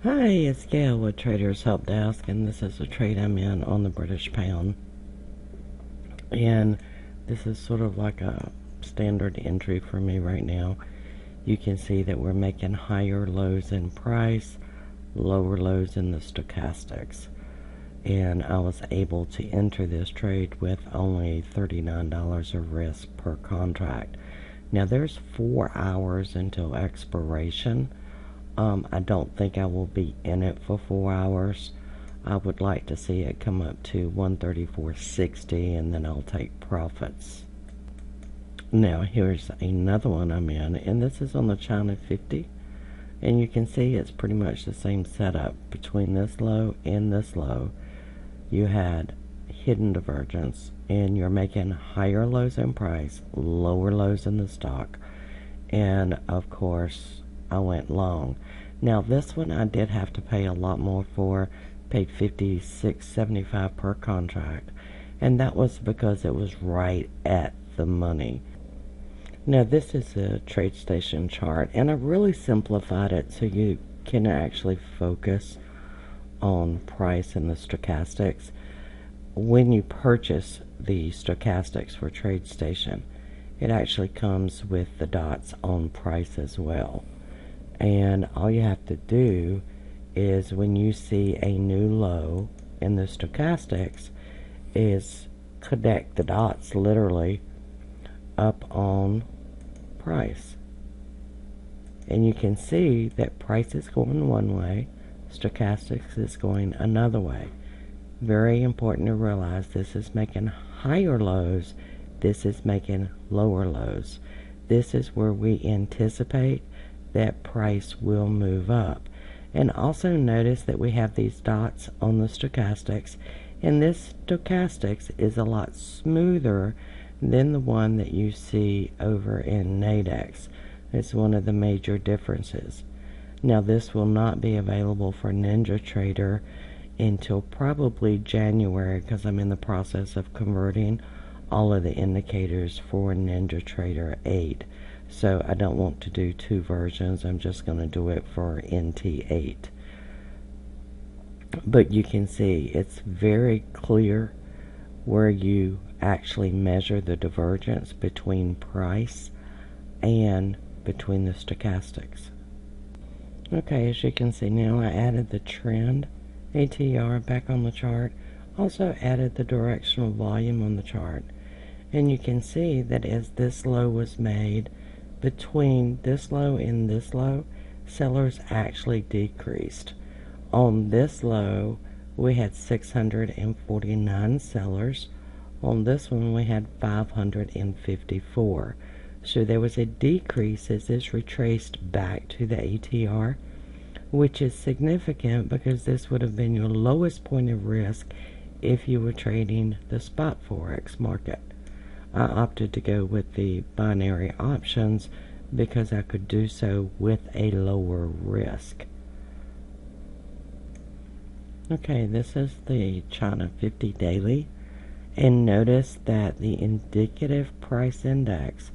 Hi, it's Gail with TradersHelpDesk, and this is a trade I'm in on the British pound. And this is sort of like a standard entry for me right now. You can see that we're making higher lows in price, lower lows in the stochastics. And I was able to enter this trade with only $39 of risk per contract. Now there's 4 hours until expiration. I don't think I will be in it for 4 hours. I would like to see it come up to 134.60 and then I'll take profits. Now here's another one I'm in, and this is on the China 50. And you can see it's pretty much the same setup. Between this low and this low, you had hidden divergence, and you're making higher lows in price, lower lows in the stock. And of course, I went long. Now this one I did have to pay a lot more for, paid $56.75 per contract, and that was because it was right at the money. Now this is a TradeStation chart, and I really simplified it so you can actually focus on price and the stochastics. When you purchase the stochastics for TradeStation, it actually comes with the dots on price as well. And all you have to do is, when you see a new low in the stochastics, is connect the dots literally up on price. And you can see that price is going one way, stochastics is going another way. Very important to realize this is making higher lows, this is making lower lows. This is where we anticipate that price will move up. And also notice that we have these dots on the stochastics, and this stochastics is a lot smoother than the one that you see over in Nadex. It's one of the major differences. Now this will not be available for NinjaTrader until probably January, because I'm in the process of converting all of the indicators for NinjaTrader 8. So I don't want to do two versions. I'm just going to do it for NT8. But you can see it's very clear where you actually measure the divergence between price and between the stochastics. Okay, as you can see now, I added the trend ATR back on the chart. Also added the directional volume on the chart. And you can see that as this low was made, between this low and this low, sellers actually decreased. On this low, we had 649 sellers. On this one, we had 554. So there was a decrease as this retraced back to the ATR, which is significant because this would have been your lowest point of risk if you were trading the spot Forex market. I opted to go with the binary options because I could do so with a lower risk. Okay, this is the China 50 daily, and notice that the indicative price index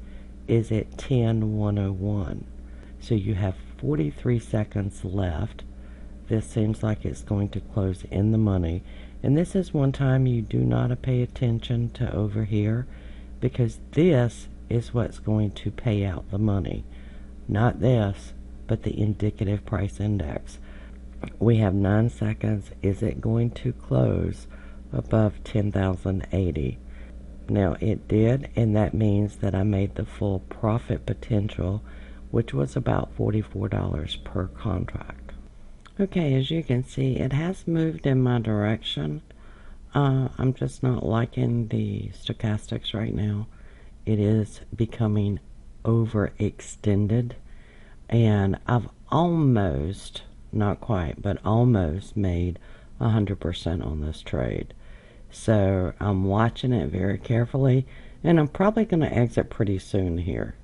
is at 10,101. So you have 43 seconds left. This seems like it's going to close in the money, and this is one time you do not pay attention to over here, because this is what's going to pay out the money. Not this, but the indicative price index. We have 9 seconds. Is it going to close above 10,080? Now it did, and that means that I made the full profit potential, which was about $44 per contract. Okay, as you can see, it has moved in my direction. I'm just not liking the stochastics right now. It is becoming overextended, and I've almost, not quite, but almost made 100% on this trade. So I'm watching it very carefully, and I'm probably going to exit pretty soon here.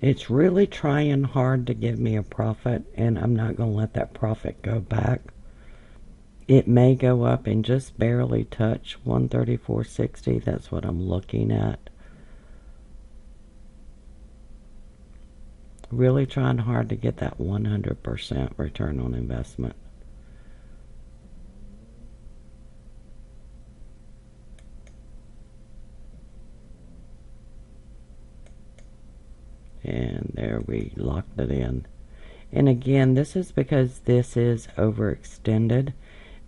It's really trying hard to give me a profit, and I'm not going to let that profit go back. It may go up and just barely touch 134.60. That's what I'm looking at. Really trying hard to get that 100% return on investment. And there, we locked it in. And again, this is because this is overextended,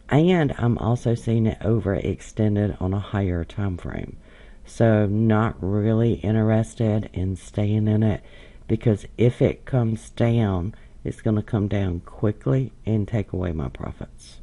and I'm also seeing it overextended on a higher time frame. So not really interested in staying in it, because if it comes down, it's going to come down quickly and take away my profits.